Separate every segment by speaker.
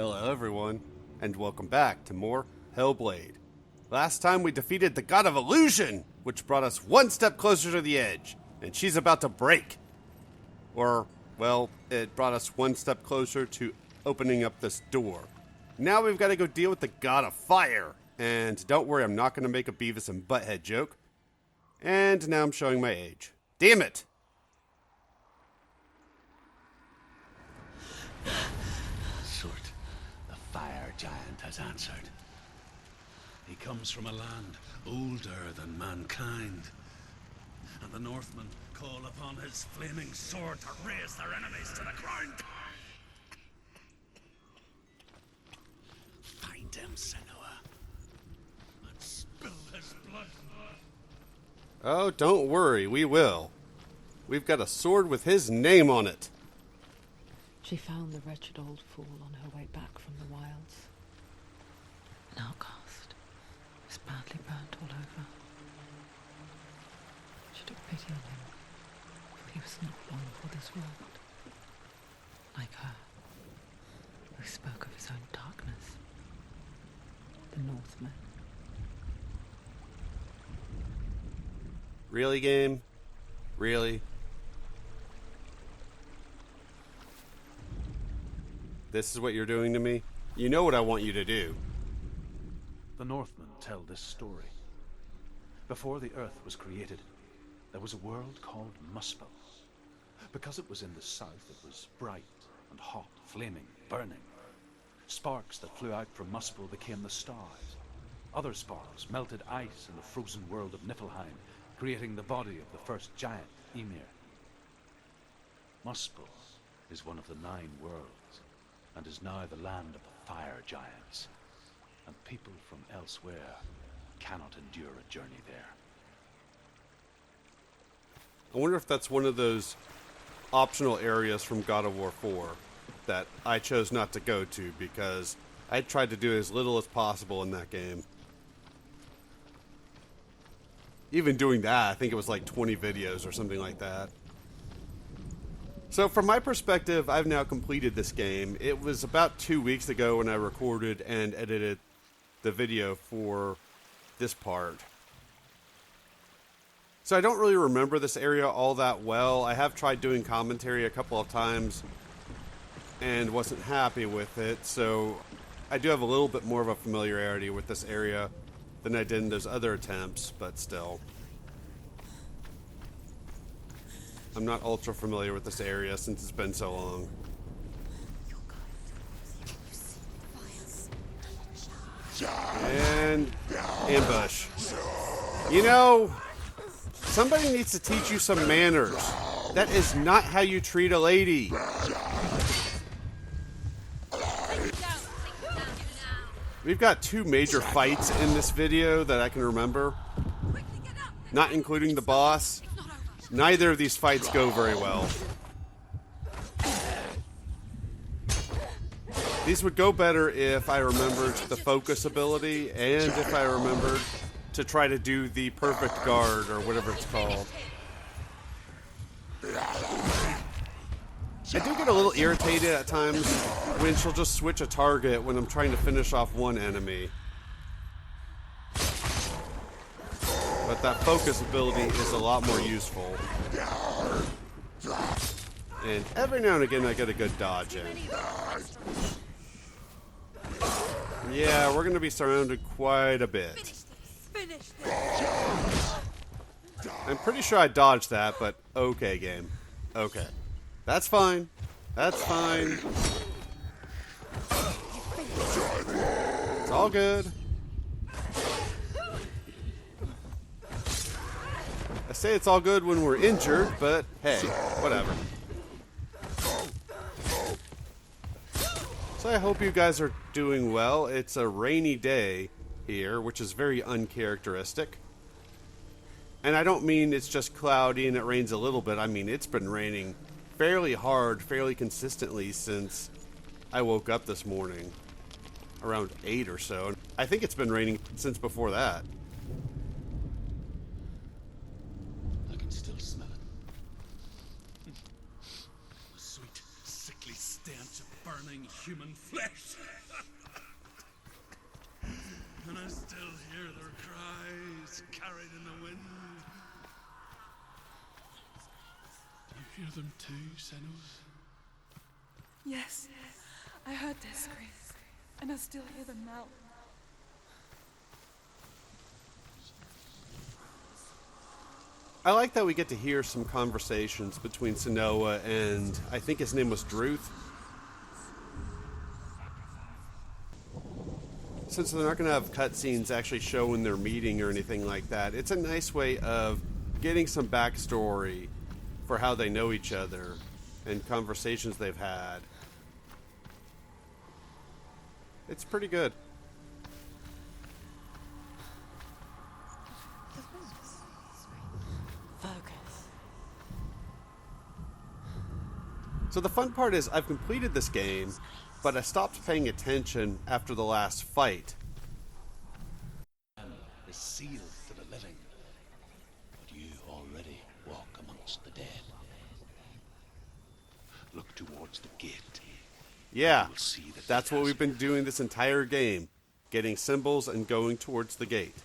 Speaker 1: Hello everyone, and welcome back to more Hellblade. Last time we defeated the God of Illusion, which brought us one step closer to the edge, and she's about to break. Or, well, it brought us one step closer to opening up this door. Now we've got to go deal with the God of Fire. And don't worry, I'm not going to make a Beavis and Butthead joke. And now I'm showing my age. Damn it!
Speaker 2: Sword, the fire giant has answered. He comes from a land older than mankind. And the Northmen call upon his flaming sword to raise their enemies to the ground. Find him, Senua, and spill his blood.
Speaker 1: Oh, don't worry, we will. We've got a sword with his name on it.
Speaker 3: She found the wretched old fool on her way back from the wilds. An outcast, was badly burnt all over. She took pity on him, for he was not long for this world. Like her, who spoke of his own darkness. The Northmen.
Speaker 1: Really, game? Really? This is what you're doing to me? You know what I want you to do.
Speaker 2: The Northmen tell this story. Before the earth was created, there was a world called Muspel. Because it was in the south, it was bright and hot, flaming, burning. Sparks that flew out from Muspel became the stars. Other sparks melted ice in the frozen world of Niflheim, creating the body of the first giant, Ymir. Muspel is one of the 9 worlds, and is now the land of the fire giants. And people from elsewhere cannot endure a journey there.
Speaker 1: I wonder if that's one of those optional areas from God of War 4 that I chose not to go to because I tried to do as little as possible in that game. Even doing that, I think it was like 20 videos or something like that. So from my perspective, I've now completed this game. It was about 2 weeks ago when I recorded and edited the video for this part. So I don't really remember this area all that well. I have tried doing commentary a couple of times and wasn't happy with it. So I do have a little bit more of a familiarity with this area than I did in those other attempts, but still. I'm not ultra familiar with this area since it's been so long. And ambush. You know, somebody needs to teach you some manners. That is not how you treat a lady. We've got 2 major fights in this video that I can remember, not including the boss. Neither of these fights go very well. These would go better if I remembered the focus ability and if I remembered to try to do the perfect guard or whatever it's called. I do get a little irritated at times when she'll just switch a target when I'm trying to finish off one enemy. But that focus ability is a lot more useful. And every now and again I get a good dodge in. Yeah, we're going to be surrounded quite a bit. I'm pretty sure I dodged that, but okay, game. Okay. That's fine. That's fine. It's all good. I say it's all good when we're injured, but hey, whatever. So I hope you guys are doing well. It's a rainy day here, which is very uncharacteristic. And I don't mean it's just cloudy and it rains a little bit. I mean it's been raining fairly hard, fairly consistently since I woke up this morning. Around 8 or so. I think it's been raining since before that.
Speaker 2: I can still smell it. The sweet, sickly stench of burning
Speaker 4: human flesh. And I still hear their cries carried in the wind. Do you hear them too, Senua?
Speaker 5: Yes, I heard their screams, and I still hear them now.
Speaker 1: I like that we get to hear some conversations between Senua and I think his name was Druth. Since they're not going to have cutscenes actually showing their meeting or anything like that, it's a nice way of getting some backstory for how they know each other and conversations they've had. It's pretty good.
Speaker 3: Focus.
Speaker 1: So the fun part is I've completed this game, but I stopped paying attention after the last fight.
Speaker 4: Is sealed to the living, but you already walk amongst the dead. Look towards the gate.
Speaker 1: Yeah,
Speaker 4: You will see that
Speaker 1: that's what we've been doing this entire game, getting symbols and going towards the gate.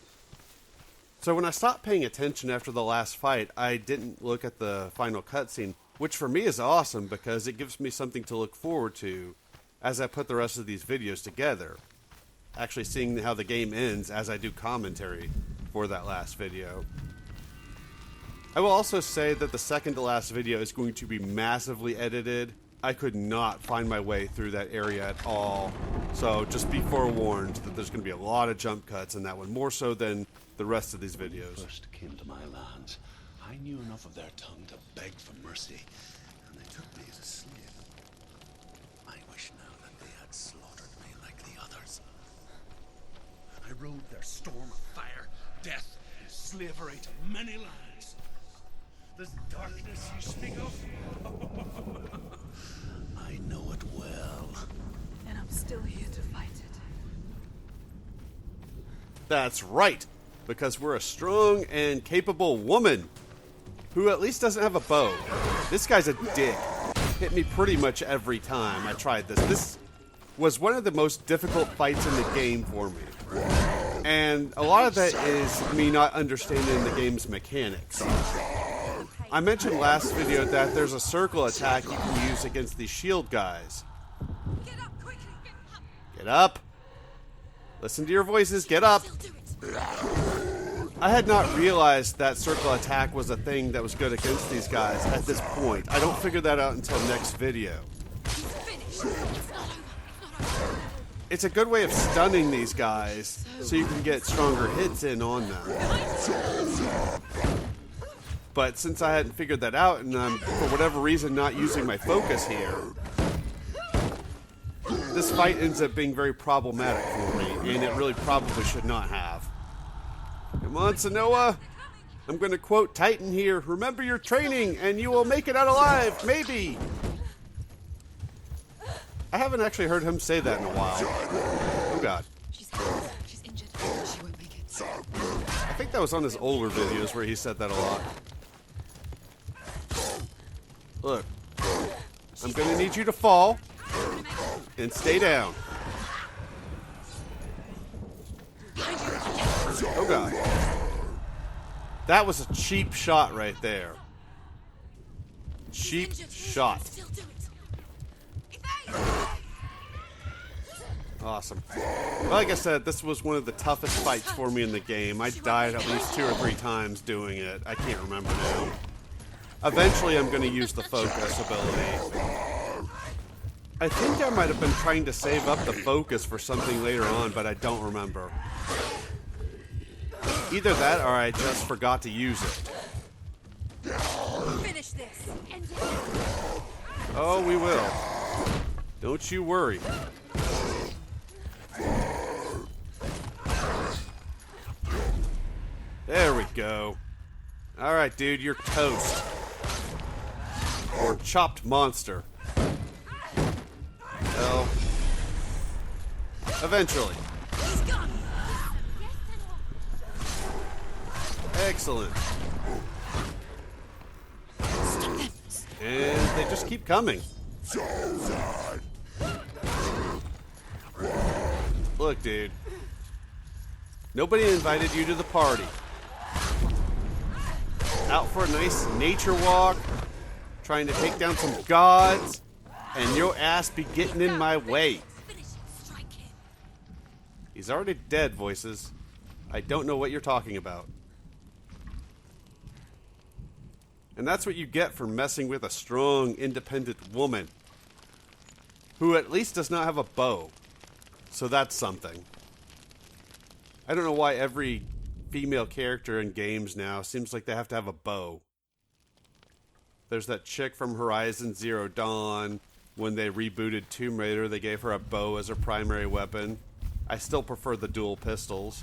Speaker 1: So when I stopped paying attention after the last fight, I didn't look at the final cutscene, which for me is awesome because it gives me something to look forward to as I put the rest of these videos together. Actually seeing how the game ends as I do commentary for that last video. I will also say that the second to last video is going to be massively edited. I could not find my way through that area at all. So just be forewarned that there's going to be a lot of jump cuts in that one, more so than the rest of these videos.
Speaker 4: First came to my lands, I knew enough of their tongue to beg for mercy, and they took me as a slave. I wish now that they had slaughtered me like the others. I rode their storm of fire, death, and slavery to many lands. This darkness you speak of, I know it well.
Speaker 5: And I'm still here to fight it.
Speaker 1: That's right, because we're a strong and capable woman who at least doesn't have a bow. This guy's a dick. Hit me pretty much every time I tried this. This was one of the most difficult fights in the game for me. And a lot of that is me not understanding the game's mechanics. I mentioned last video that there's a circle attack you can use against these shield guys.
Speaker 5: Get up, quickly!
Speaker 1: Get up! Listen to your voices, get up! I had not realized that circle attack was a thing that was good against these guys at this point. I don't figure that out until next video. It's a good way of stunning these guys so you can get stronger hits in on them. But since I hadn't figured that out and I'm, for whatever reason, not using my focus here, this fight ends up being very problematic for me, and it really probably should not have. Come on, Senua! I'm going to quote Titan here. Remember your training, and you will make it out alive, maybe! I haven't actually heard him say that in a while. Oh god.
Speaker 3: She's injured. She won't make it.
Speaker 1: I think that was on his older videos where he said that a lot. Look, I'm going to need you to fall and stay down. Oh god. That was a cheap shot right there. Cheap shot. Awesome. Well, like I said, this was one of the toughest fights for me in the game. I died at least 2 or 3 times doing it. I can't remember now. Eventually, I'm going to use the focus ability. I think I might have been trying to save up the focus for something later on, but I don't remember. Either that or I just forgot to use it.
Speaker 5: Finish this!
Speaker 1: Oh, we will. Don't you worry. There we go. Alright, dude, you're toast. Or chopped monster. Well, eventually. Excellent. And they just keep coming. Look, dude. Nobody invited you to the party. Out for a nice nature walk, trying to take down some gods, and your ass be getting in my way. He's already dead, Voices. I don't know what you're talking about. And that's what you get for messing with a strong, independent woman who at least does not have a bow. So that's something. I don't know why every female character in games now seems like they have to have a bow. There's that chick from Horizon Zero Dawn. When they rebooted Tomb Raider, they gave her a bow as her primary weapon. I still prefer the dual pistols.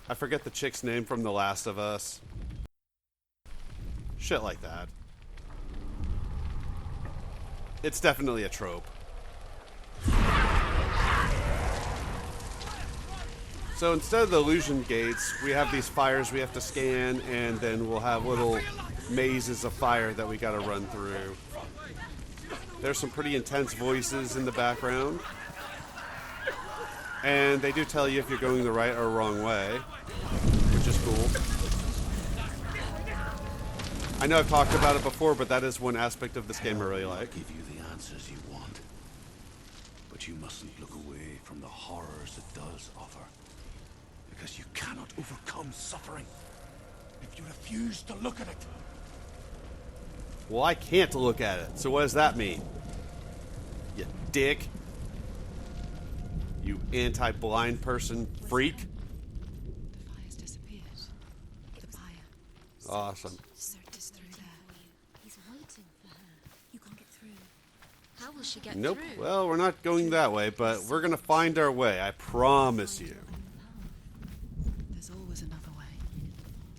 Speaker 1: I forget the chick's name from The Last of Us. Shit like that. It's definitely a trope. So instead of the illusion gates, we have these fires we have to scan, and then we'll have little mazes of fire that we gotta run through. There's some pretty intense voices in the background. And they do tell you if you're going the right or wrong way, which is cool. I know I've talked about it before, but that is one aspect of this game I really like.
Speaker 4: Give you the answers you want, but you mustn't look away from the horrors it does offer, because you cannot overcome suffering if you refuse to look at it.
Speaker 1: Well, I can't look at it, so what does that mean? You dick. You anti-blind person freak.
Speaker 3: The fire's disappeared. The fire.
Speaker 1: Awesome.
Speaker 6: Cert is through there. He's waiting for her. You can't get through. How will she get
Speaker 1: Nope.
Speaker 6: through?
Speaker 1: Well, we're not going that way, but we're gonna find our way. I promise you.
Speaker 3: There's always another way.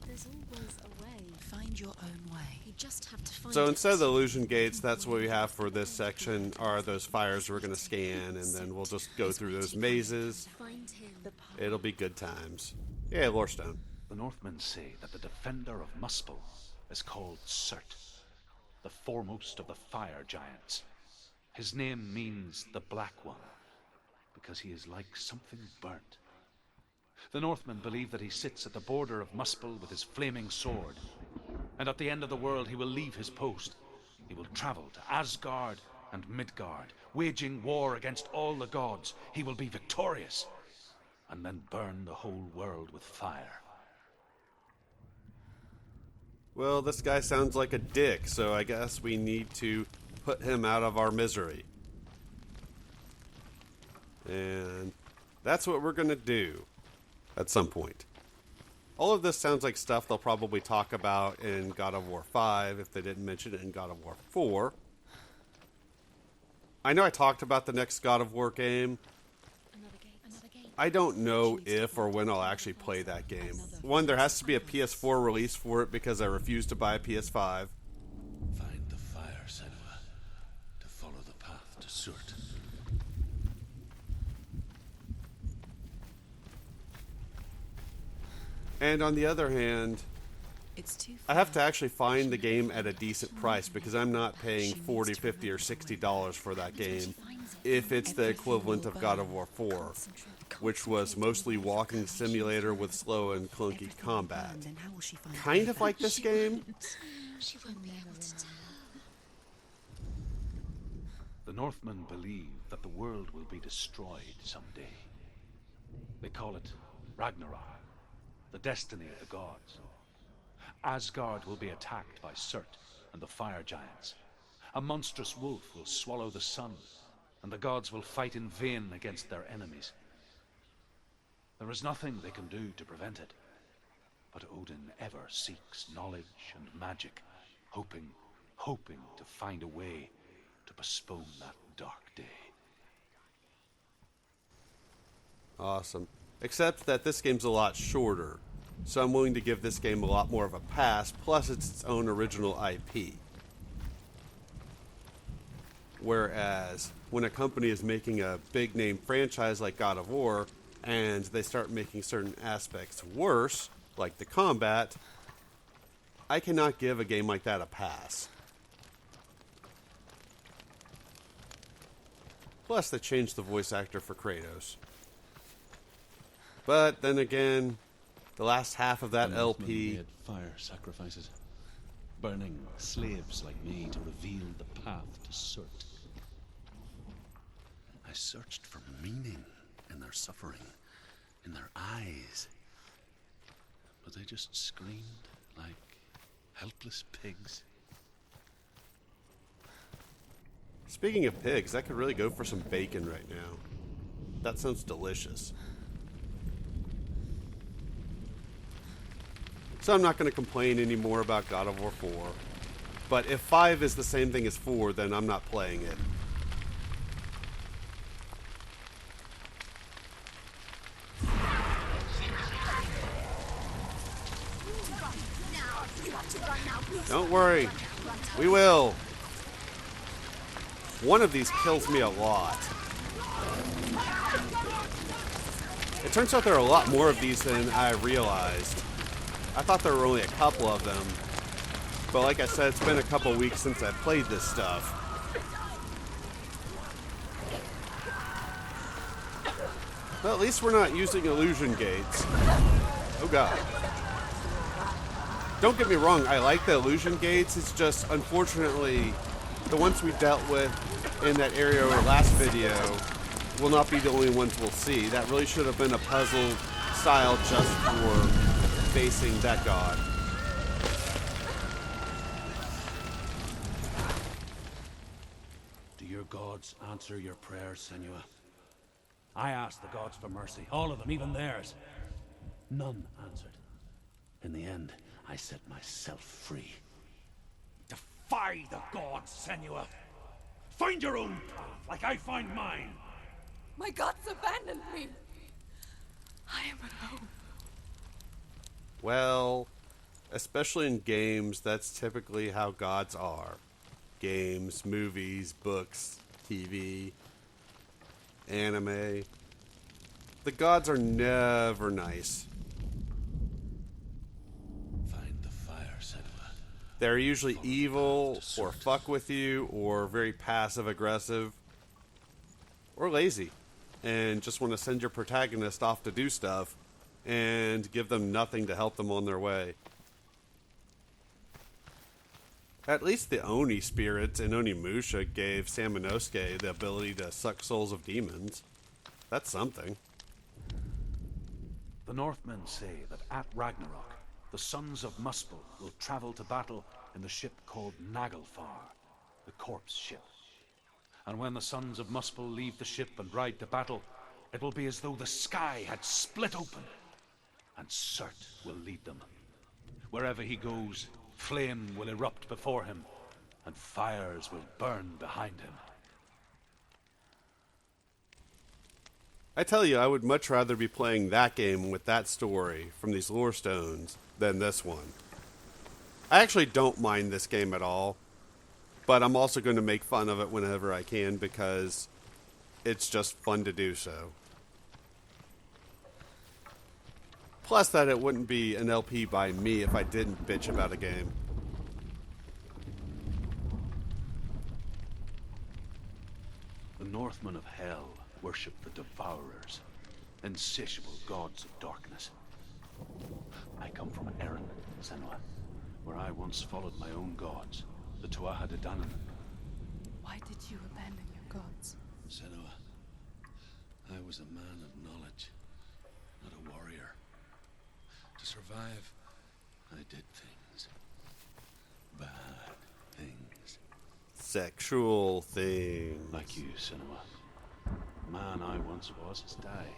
Speaker 6: There's always a way.
Speaker 3: Find your own way.
Speaker 6: You just have to find
Speaker 1: So
Speaker 6: it.
Speaker 1: instead of the illusion gates, that's what we have for this section are those fires we're gonna scan, and then we'll just go through those mazes.
Speaker 6: Find him.
Speaker 1: It'll be good times. Yeah, Lorestone.
Speaker 2: The Northmen say that the defender of Muspel is called Cert, the foremost of the fire giants. His name means the Black One, because he is like something burnt. The Northmen believe that he sits at the border of Muspel with his flaming sword, and at the end of the world he will leave his post. He will travel to Asgard and Midgard, waging war against all the gods. He will be victorious, and then burn the whole world with fire.
Speaker 1: Well, this guy sounds like a dick, so I guess we need to put him out of our misery. And that's what we're gonna do at some point. All of this sounds like stuff they'll probably talk about in God of War 5 if they didn't mention it in God of War 4. I know I talked about the next God of War game.
Speaker 6: Another gate.
Speaker 1: I don't know if or when I'll actually play that game. One, there has to be a PS4 release for it because I refuse to buy a PS5.
Speaker 4: Find the fire, Senua, to follow the path to Surt.
Speaker 1: And on the other hand,
Speaker 3: It's too
Speaker 1: I have to actually find the game at a decent price because I'm not paying $40, $50, or $60 for that game if it's the equivalent of God of War 4, which was mostly walking simulator with slow and clunky combat.
Speaker 3: Then how will she find
Speaker 1: Kind of like this game.
Speaker 6: She won't be able to tell.
Speaker 2: The Northmen believe that the world will be destroyed someday. They call it Ragnarok, the destiny of the gods. Asgard will be attacked by Surt and the fire giants. A monstrous wolf will swallow the sun, and the gods will fight in vain against their enemies. There is nothing they can do to prevent it, but Odin ever seeks knowledge and magic, hoping to find a way to postpone that dark day.
Speaker 1: Awesome. Except that this game's a lot shorter, so I'm willing to give this game a lot more of a pass, plus it's its own original IP. Whereas, when a company is making a big-name franchise like God of War, and they start making certain aspects worse, like the combat, I cannot give a game like that a pass. Plus, they changed the voice actor for Kratos. But then again, the last half of that
Speaker 4: The Northmen
Speaker 1: LP...
Speaker 4: made fire sacrifices, burning slaves like me to reveal the path to Surt. I searched for meaning in their suffering, in their eyes. But they just screamed like helpless pigs.
Speaker 1: Speaking of pigs, I could really go for some bacon right now. That sounds delicious. So I'm not going to complain anymore about God of War 4. But if 5 is the same thing as 4, then I'm not playing it. Don't worry. We will. One of these kills me a lot. It turns out there are a lot more of these than I realized. I thought there were only a couple of them. But like I said, it's been a couple weeks since I played this stuff. Well, at least we're not using illusion gates. Oh god. Don't get me wrong, I like the illusion gates. It's just, unfortunately, the ones we dealt with in that area or last video will not be the only ones we'll see. That really should have been a puzzle style just for facing that god.
Speaker 4: Do your gods answer your prayers, Senua? I asked the gods for mercy, all of them, even theirs. None answered. In the end, I set myself free. Defy the gods, Senua! Find your own path, like I find mine!
Speaker 5: My gods abandoned me. I am alone.
Speaker 1: Well, especially in games, that's typically how gods are. Games, movies, books, TV, anime. The gods are never nice.
Speaker 4: Find the fire, Senua.
Speaker 1: They're usually evil, or fuck with you, or very passive-aggressive, or lazy, and just want to send your protagonist off to do stuff, and give them nothing to help them on their way. At least the Oni spirits in Onimusha gave Samanosuke the ability to suck souls of demons. That's something.
Speaker 2: The Northmen say that at Ragnarok, the sons of Muspel will travel to battle in the ship called Naglfar, the corpse ship. And when the sons of Muspel leave the ship and ride to battle, it will be as though the sky had split open, and Surt will lead them. Wherever he goes, flame will erupt before him, and fires will burn behind him.
Speaker 1: I tell you, I would much rather be playing that game with that story from these lore stones than this one. I actually don't mind this game at all, but I'm also going to make fun of it whenever I can because it's just fun to do so. Plus that it wouldn't be an LP by me if I didn't bitch about a game.
Speaker 2: The Northmen of Hell worship the Devourers, insatiable gods of darkness. I come from Erin, Senua, where I once followed my own gods, the Tuatha De Danann.
Speaker 5: Why did you abandon your gods?
Speaker 4: Senua, I was a man of knowledge, not a warrior. To survive, I did things. Bad things.
Speaker 1: Sexual things.
Speaker 2: Like you, Senua. The man I once was has died.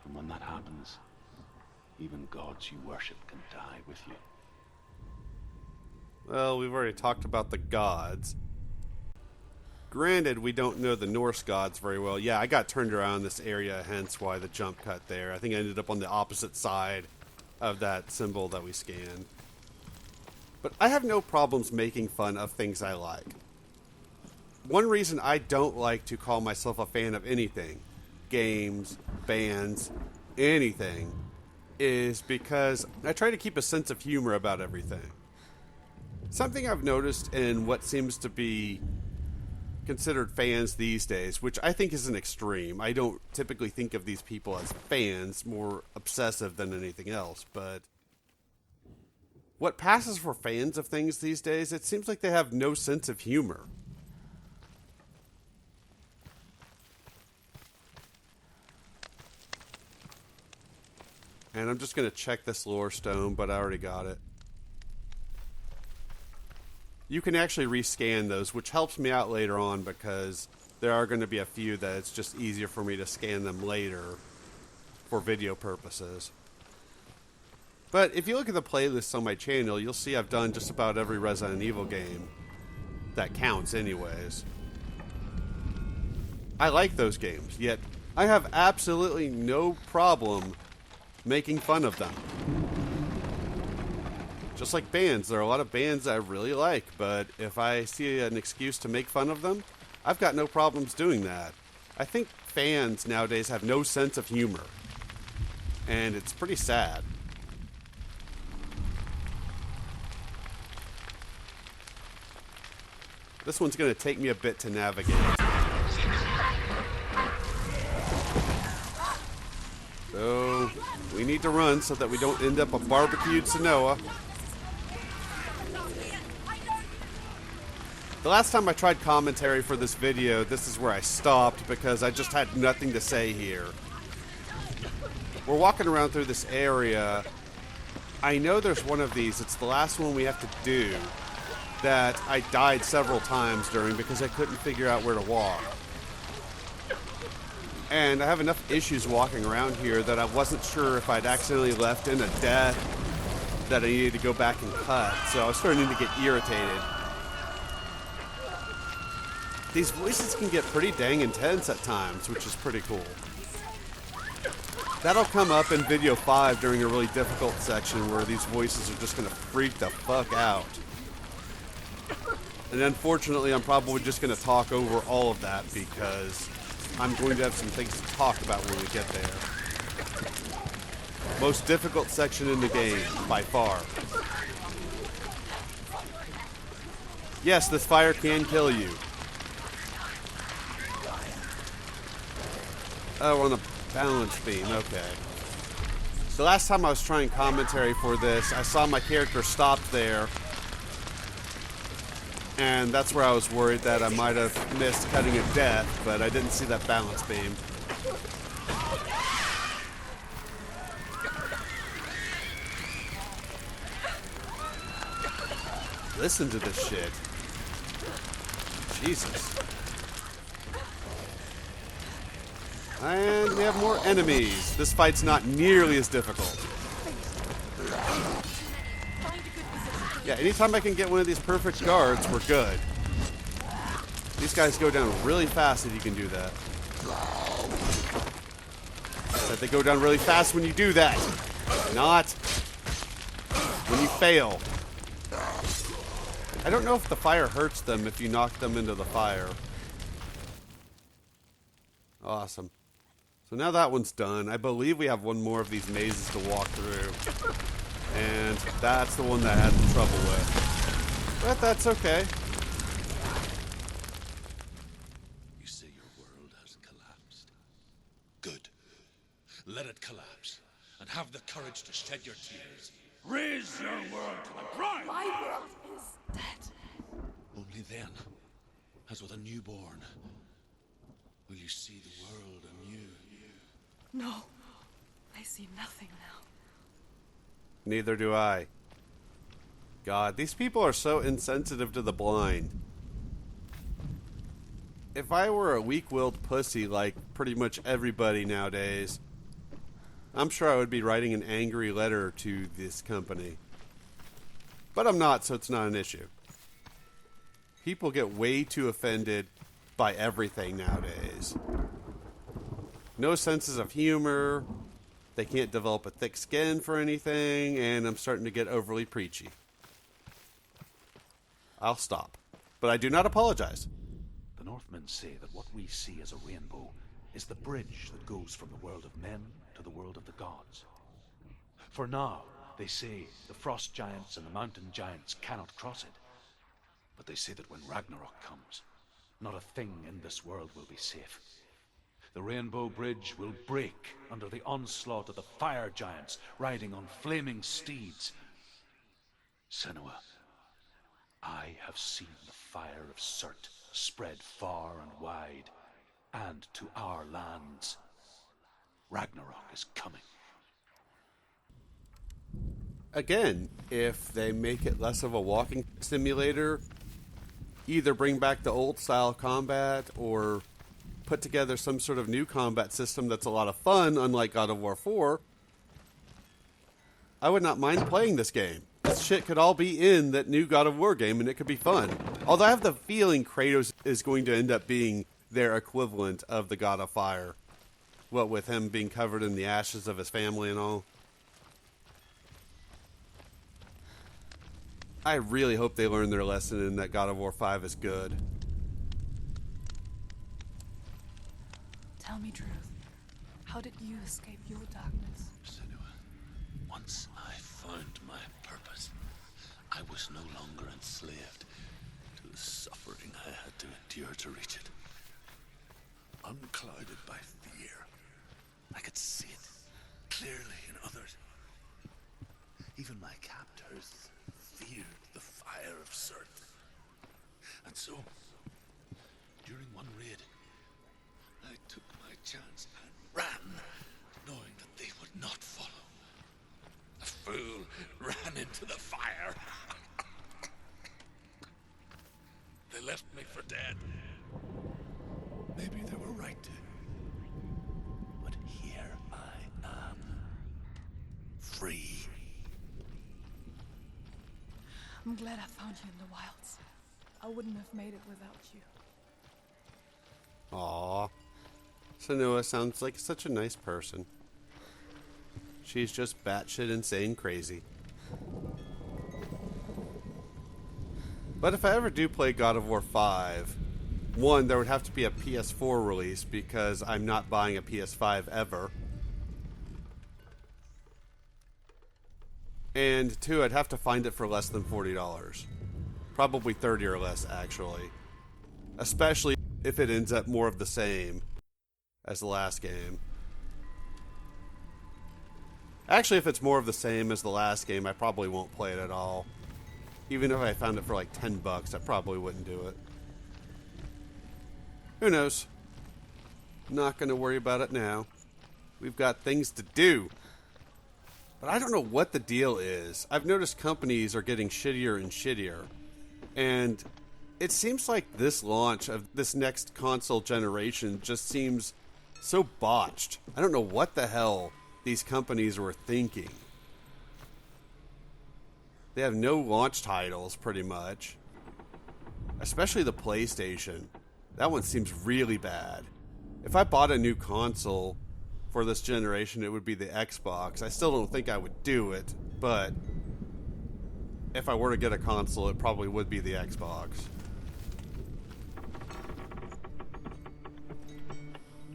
Speaker 2: And when that happens, even gods you worship can die with you.
Speaker 1: Well, we've already talked about the gods. Granted, we don't know the Norse gods very well. Yeah, I got turned around in this area, hence why the jump cut there. I think I ended up on the opposite side of that symbol that we scanned. But I have no problems making fun of things I like. One reason I don't like to call myself a fan of anything, games, bands, anything, is because I try to keep a sense of humor about everything. Something I've noticed in what seems to be considered fans these days, which I think is an extreme. I don't typically think of these people as fans, more obsessive than anything else, but what passes for fans of things these days, it seems like they have no sense of humor. And I'm just going to check this lore stone, but I already got it. You can actually rescan those, which helps me out later on because there are going to be a few that it's just easier for me to scan them later for video purposes. But if you look at the playlists on my channel, you'll see I've done just about every Resident Evil game that counts anyways. I like those games, yet I have absolutely no problem making fun of them. Just like bands, there are a lot of bands I really like, but if I see an excuse to make fun of them, I've got no problems doing that. I think fans nowadays have no sense of humor, and it's pretty sad. This one's going to take me a bit to navigate. So, we need to run so that we don't end up a barbecued Sonoa. The last time I tried commentary for this video, this is where I stopped because I just had nothing to say here. We're walking around through this area. I know there's one of these, it's the last one we have to do, that I died several times during because I couldn't figure out where to walk. And I have enough issues walking around here that I wasn't sure if I'd accidentally left in a death that I needed to go back and cut, so I was starting to get irritated. These voices can get pretty dang intense at times, which is pretty cool. That'll come up in video 5 during a really difficult section where these voices are just going to freak the fuck out. And unfortunately, I'm probably just going to talk over all of that because I'm going to have some things to talk about when we get there. Most difficult section in the game, by far. Yes, this fire can kill you. Oh, we're on a balance beam, okay. The last time I was trying commentary for this, I saw my character stopped there. And that's where I was worried that I might have missed cutting a death, but I didn't see that balance beam. Listen to this shit. Jesus. And we have more enemies. This fight's not nearly as difficult. Yeah, anytime I can get one of these perfect guards, we're good. These guys go down really fast if you can do that. I said they go down really fast when you do that. Not when you fail. I don't know if the fire hurts them if you knock them into the fire. Awesome. So now that one's done. I believe we have one more of these mazes to walk through. And that's the one that I had the trouble with. But that's okay.
Speaker 4: You say your world has collapsed. Good. Let it collapse. And have the courage to shed your tears. Raise your world to the brine!
Speaker 5: My world is dead.
Speaker 4: Only then, as with a newborn, will you see the world anew.
Speaker 5: No, I see nothing now.
Speaker 1: Neither do I. God, these people are so insensitive to the blind. If I were a weak-willed pussy like pretty much everybody nowadays, I'm sure I would be writing an angry letter to this company. But I'm not, so it's not an issue. People get way too offended by everything nowadays. No senses of humor. They can't develop a thick skin for anything, and I'm starting to get overly preachy. I'll stop. But I do not apologize.
Speaker 2: The Northmen say that what we see as a rainbow is the bridge that goes from the world of men to the world of the gods. For now, they say the frost giants and the mountain giants cannot cross it. But they say that when Ragnarok comes, not a thing in this world will be safe. The Rainbow Bridge will break under the onslaught of the fire giants riding on flaming steeds. Senua, I have seen the fire of Surt spread far and wide, and to our lands. Ragnarok is coming.
Speaker 1: Again, if they make it less of a walking simulator, either bring back the old style combat or put together some sort of new combat system that's a lot of fun, unlike God of War 4, I would not mind playing this game. This shit could all be in that new God of War game, and it could be fun. Although I have the feeling Kratos is going to end up being their equivalent of the God of Fire. What with him being covered in the ashes of his family and all. I really hope they learn their lesson and that God of War 5 is good.
Speaker 5: Tell me truth. How did you escape your darkness?
Speaker 4: Senua, once I found my purpose, I was no longer enslaved to the suffering I had to endure to reach it. Unclouded by fear, I could see it clearly in others. Even my captors feared the fire of Surt. And so, during one raid, I took my chance and ran, knowing that they would not follow. The fool ran into the fire. They left me for dead. Maybe they were right to. But here I am. Free.
Speaker 5: I'm glad I found you in the wilds. I wouldn't have made it without you.
Speaker 1: Aww. Senua sounds like such a nice person. She's just batshit insane crazy. But if I ever do play God of War 5, one, there would have to be a PS4 release because I'm not buying a PS5 ever. And two, I'd have to find it for less than $40. Probably 30 or less, actually. Especially if it ends up more of the same as the last game. Actually, if it's more of the same as the last game, I probably won't play it at all. Even if I found it for like $10, I probably wouldn't do it. Who knows? Not going to worry about it now. We've got things to do. But I don't know what the deal is. I've noticed companies are getting shittier and shittier. And it seems like this launch of this next console generation just seems so botched. I don't know what the hell these companies were thinking. They have no launch titles, pretty much. Especially the PlayStation. That one seems really bad. If I bought a new console for this generation, it would be the Xbox. I still don't think I would do it, but if I were to get a console, it probably would be the Xbox.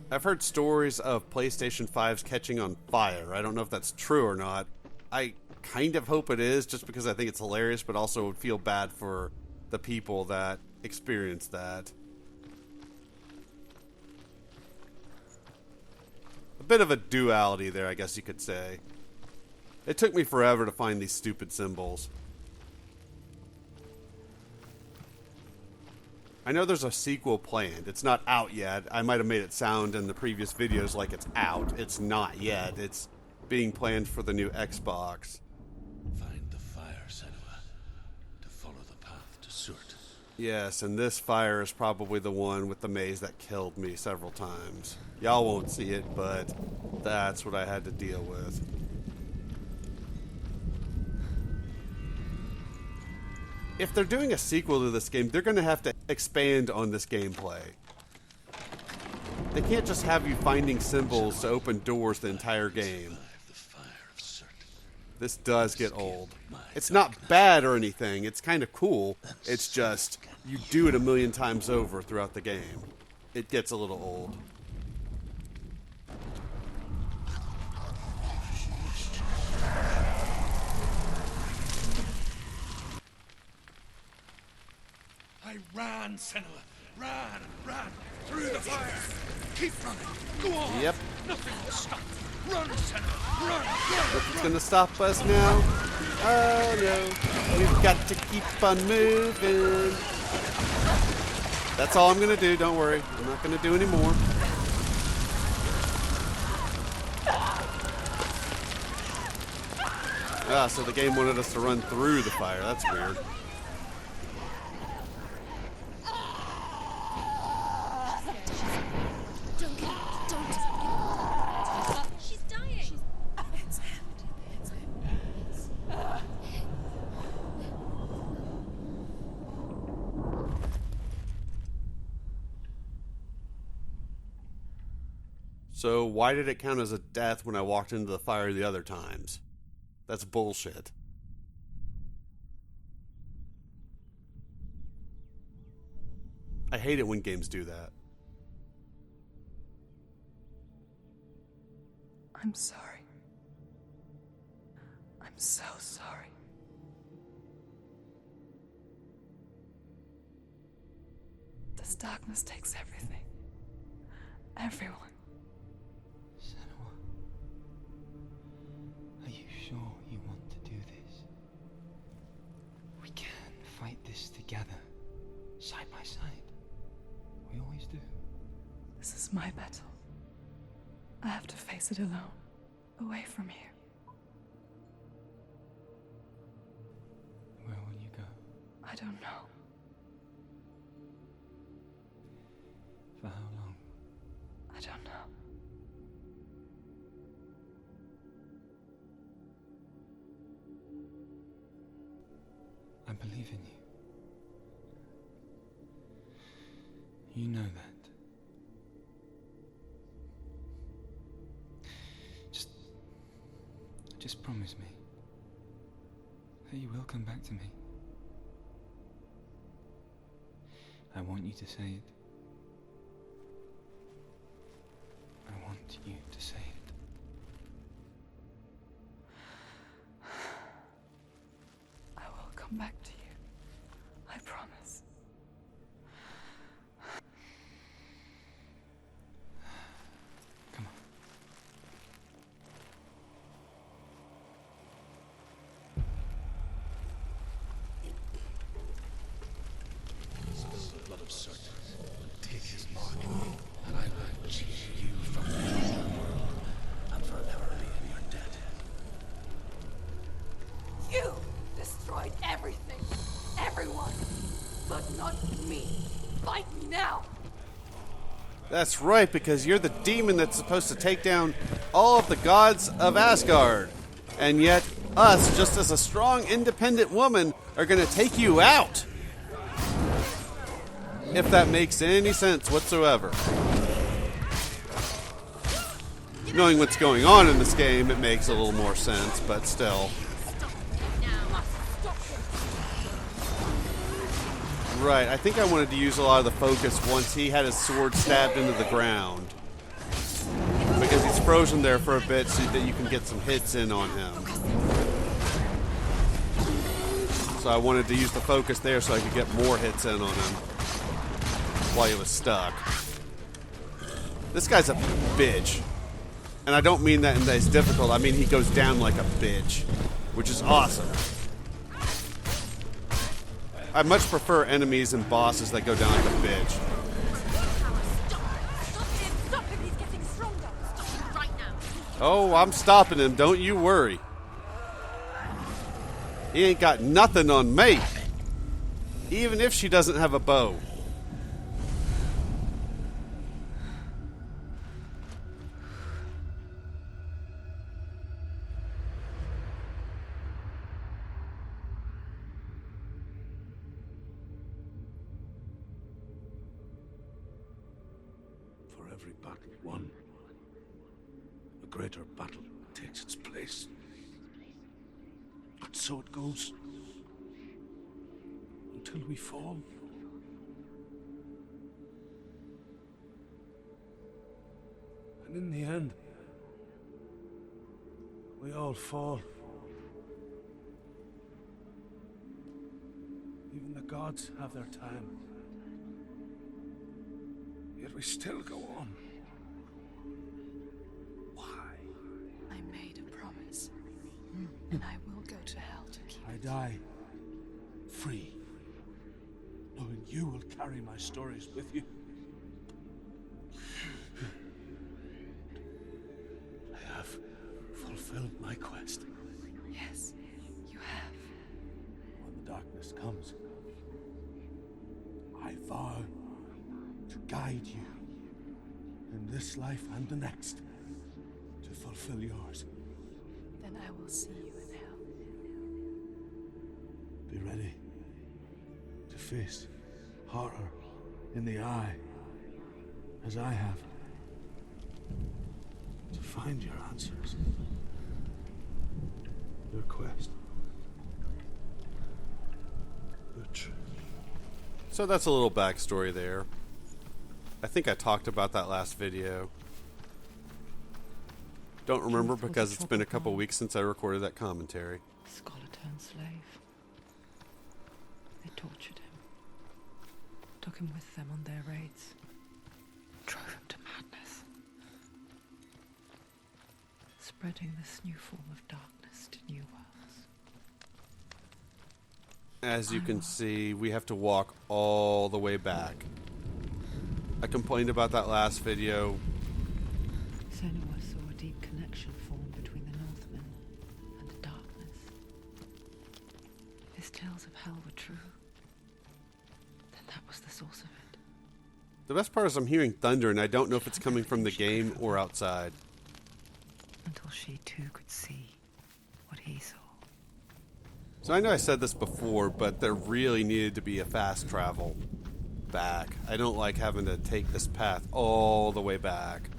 Speaker 1: I've heard stories of PlayStation 5s catching on fire. I don't know if that's true or not. I kind of hope it is, just because I think it's hilarious, but also would feel bad for the people that experience that. A bit of a duality there, I guess you could say. It took me forever to find these stupid symbols. I know there's a sequel planned. It's not out yet. I might have made it sound in the previous videos like it's out. It's not yet. It's being planned for the new Xbox.
Speaker 4: Find the fire, Senua, to follow the path to Surt.
Speaker 1: Yes, and this fire is probably the one with the maze that killed me several times. Y'all won't see it, but that's what I had to deal with. If they're doing a sequel to this game, they're going to have to expand on this gameplay. They can't just have you finding symbols to open doors the entire game. This does get old. It's not bad or anything. It's kind of cool. It's just, you do it a million times over throughout the game. It gets a little old.
Speaker 4: I ran, Senua, Run! Through the fire! Keep running! Go on!
Speaker 1: Yep.
Speaker 4: Nothing will stop! Run, Senna! Run!
Speaker 1: Nothing's gonna stop us now. Oh no. We've got to keep on moving. That's all I'm gonna do, don't worry. I'm not gonna do any more. Ah, so the game wanted us to run through the fire. That's weird.
Speaker 6: Don't get up. Don't. She's dying.
Speaker 5: It's him. It's him.
Speaker 1: So why did it count as a death when I walked into the fire the other times? That's bullshit. I hate it when games do that.
Speaker 5: I'm sorry. I'm so sorry. This darkness takes everything. Everyone.
Speaker 7: Senua, are you sure you want to do this? We can fight this together, side by side. We always do.
Speaker 5: This is my battle. I have to face it alone, away from here.
Speaker 7: Where will you go?
Speaker 5: I don't know.
Speaker 7: For how long?
Speaker 5: I don't know.
Speaker 7: I believe in you. You know that. Just promise me that you will come back to me. I want you to say it. I want you to say it.
Speaker 5: I will come back to you. I promise.
Speaker 7: Come on.
Speaker 4: This is the blood of Surt. Take his mark, and I will cheat you from the world and forever be in your debt.
Speaker 5: You destroyed everything. Everyone. But not me. Fight me now.
Speaker 1: That's right, because you're the demon that's supposed to take down all of the gods of Asgard. And yet, us, just as a strong, independent woman, are going to take you out. If that makes any sense whatsoever. Knowing what's going on in this game, it makes a little more sense, but still. Right, I think I wanted to use a lot of the focus once he had his sword stabbed into the ground. Because he's frozen there for a bit so that you can get some hits in on him. So I wanted to use the focus there so I could get more hits in on him while he was stuck. This guy's a bitch. And I don't mean that in that he's difficult, I mean he goes down like a bitch. Which is awesome. I much prefer enemies and bosses that go down like a bitch.
Speaker 6: Stop him! He's getting stronger. Stop him right now.
Speaker 1: Oh, I'm stopping him, don't you worry. He ain't got nothing on me. Even if she doesn't have a bow.
Speaker 4: For every battle won, a greater battle takes its place. But so it goes. Until we fall. And in the end, we all fall. Even the gods have their time.
Speaker 8: we still go on. Why?
Speaker 5: I made a promise, and I will go to hell to keep
Speaker 8: I
Speaker 5: it.
Speaker 8: die free, knowing you will carry my stories with you. I have fulfilled my quest.
Speaker 5: Yes, you have.
Speaker 8: When the darkness comes, I vow to guide you in this life and the next to fulfill yours.
Speaker 5: Then I will see you in hell.
Speaker 8: Be ready to face horror in the eye, as I have. To find your answers. Your quest. The truth.
Speaker 1: So that's a little backstory there. I think I talked about that last video. Don't remember because it's been a couple weeks since I recorded that commentary.
Speaker 3: Scholar turned slave. They tortured him. Took him with them on their raids. Drove him to madness. Spreading this new form of darkness to new worlds.
Speaker 1: As you can see, we have to walk all the way back. I complained about that last video.
Speaker 3: Senua saw a deep connection form between the Northmen and the darkness. If his tales of hell were true, then that was the source of it.
Speaker 1: The best part is I'm hearing thunder and I don't know if it's coming from the game or outside.
Speaker 3: Until she too could see what he saw.
Speaker 1: So I know I said this before, but there really needed to be a fast travel back. I don't like having to take this path all the way back.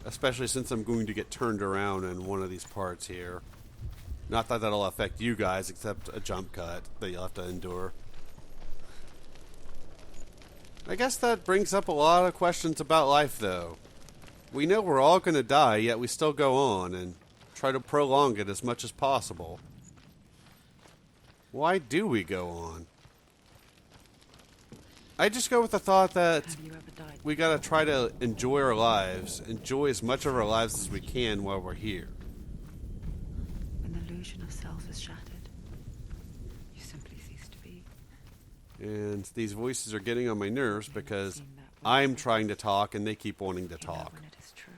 Speaker 1: Especially since I'm going to get turned around in one of these parts here. Not that that'll affect you guys, except a jump cut that you'll have to endure. I guess that brings up a lot of questions about life, though. We know we're all going to die, yet we still go on and try to prolong it as much as possible. Why do we go on? I just go with the thought that
Speaker 3: Have you ever died?
Speaker 1: we gotta try to enjoy our lives, enjoy as much of our lives as we can while we're here.
Speaker 3: When the illusion of self is shattered, you simply cease to be.
Speaker 1: And these voices are getting on my nerves because I'm trying to talk and they keep wanting to
Speaker 3: You know
Speaker 1: talk.
Speaker 3: when it is true.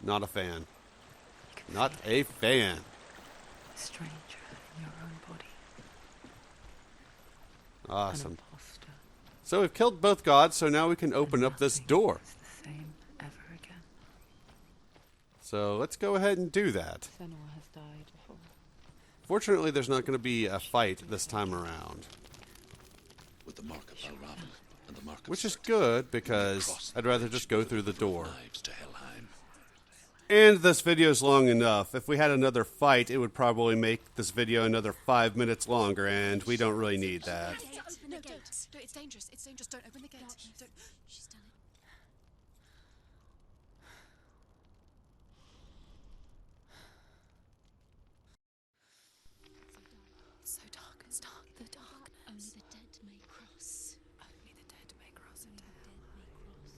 Speaker 1: Not a fan.
Speaker 3: You can
Speaker 1: Not
Speaker 3: feel
Speaker 1: a fan.
Speaker 3: a stranger in your own body.
Speaker 1: Awesome.
Speaker 3: An imposter.
Speaker 1: So we've killed both gods, so now we can open up this
Speaker 3: Nothing
Speaker 1: door.
Speaker 3: is the same ever again.
Speaker 1: So let's go ahead and do that.
Speaker 3: Senua has died before.
Speaker 1: Fortunately, there's not going to be a fight this time around.
Speaker 4: With the mark of Balravan and the mark of
Speaker 1: Which is
Speaker 4: Surt,
Speaker 1: good
Speaker 4: we
Speaker 1: because
Speaker 4: cross
Speaker 1: I'd
Speaker 4: the
Speaker 1: rather
Speaker 4: bridge
Speaker 1: just go
Speaker 4: with
Speaker 1: through the
Speaker 4: river of
Speaker 1: door.
Speaker 4: lives to Helheim.
Speaker 1: And this video's long enough. If we had another fight, it would probably make this video another 5 minutes longer, and we don't really need that.
Speaker 6: Open the
Speaker 5: No,
Speaker 6: gate.
Speaker 5: don't. It's dangerous. It's dangerous. Don't open the gate. Don't.
Speaker 6: She's done it.
Speaker 5: It's so dark. It's dark. The darkness.
Speaker 6: Only the dead may cross.
Speaker 5: Only the dead may cross into
Speaker 6: Only the
Speaker 5: hell.
Speaker 6: dead may cross.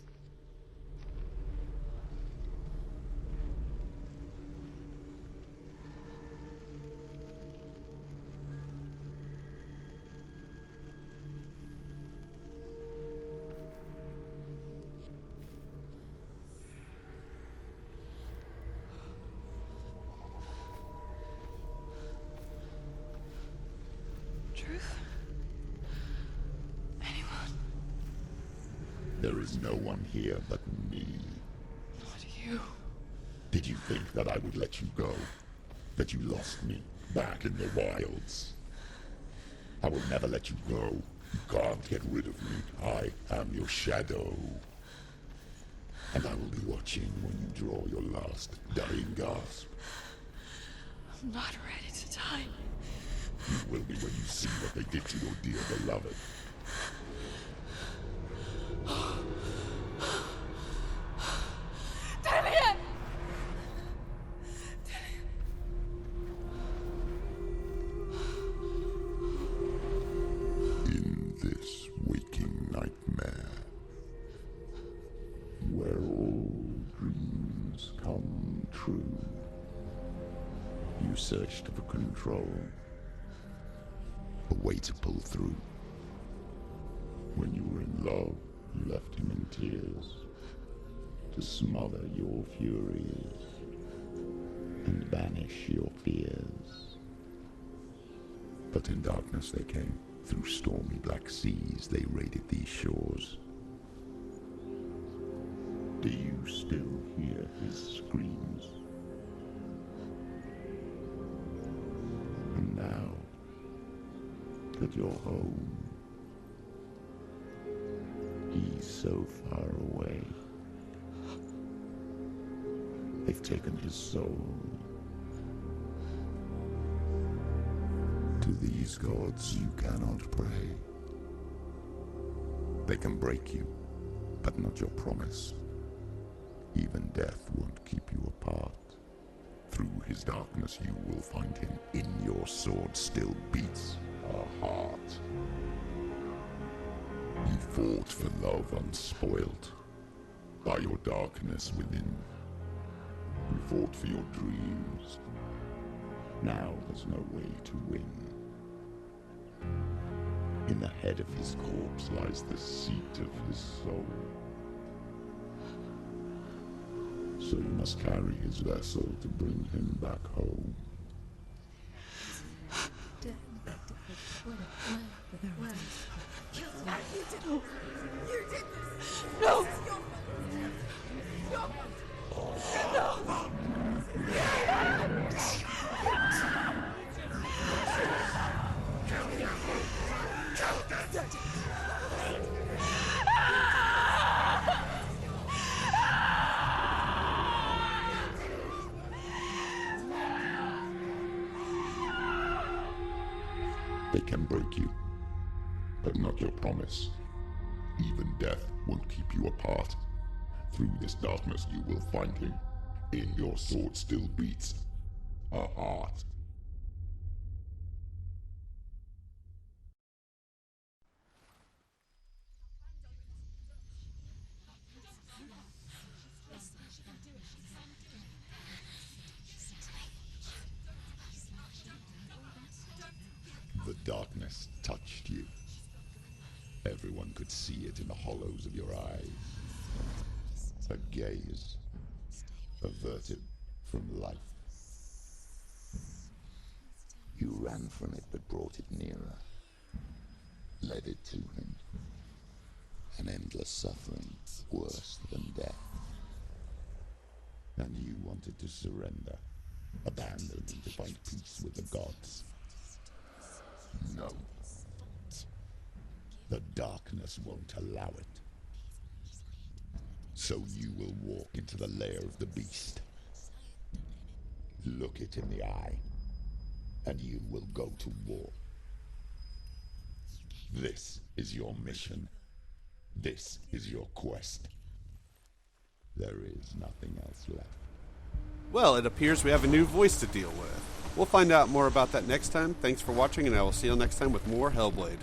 Speaker 5: Truth? Anyone?
Speaker 9: There is no one here but me.
Speaker 5: Not you.
Speaker 9: Did you think that I would let you go? That you lost me back in the wilds? I will never let you go. You can't get rid of me. I am your shadow. And I will be watching when you draw your last dying gasp.
Speaker 5: I'm not ready to die.
Speaker 9: You will be when you see what they did to your dear beloved.
Speaker 5: Delia!
Speaker 9: In this waking nightmare, true. You searched for control, a way to pull through. When you were in love, you left him in tears, to smother your furies and banish your fears. But in darkness they came, through stormy black seas they raided these shores. Do you still hear his screams? And now that you're home, he's so far away. They've taken his soul. To these gods you cannot pray. They can break you, but not your promise. Even death won't keep you apart. Through his darkness you will find him. In your sword still beats a heart. You fought for love unspoilt by your darkness within. You fought for your dreams. Now there's no way to win. In the head of his corpse lies the seat of his soul. So you must carry his vessel to bring him back home.
Speaker 5: No!
Speaker 9: They can break you, but not your promise. Even death won't keep you apart. Through this darkness you will find him. In your sword still beats a heart. The darkness touched you. Everyone could see it in the hollows of your eyes. A gaze averted from life. You ran from it but brought it nearer. Led it to him. An endless suffering, worse than death. And you wanted to surrender, abandon and to find peace with the gods. No. The darkness won't allow it. So you will walk into the lair of the beast. Look it in the eye, and you will go to war. This is your mission. This is your quest. There is nothing else left.
Speaker 1: Well, it appears we have a new voice to deal with. We'll find out more about that next time. Thanks for watching, and I will see you next time with more Hellblade.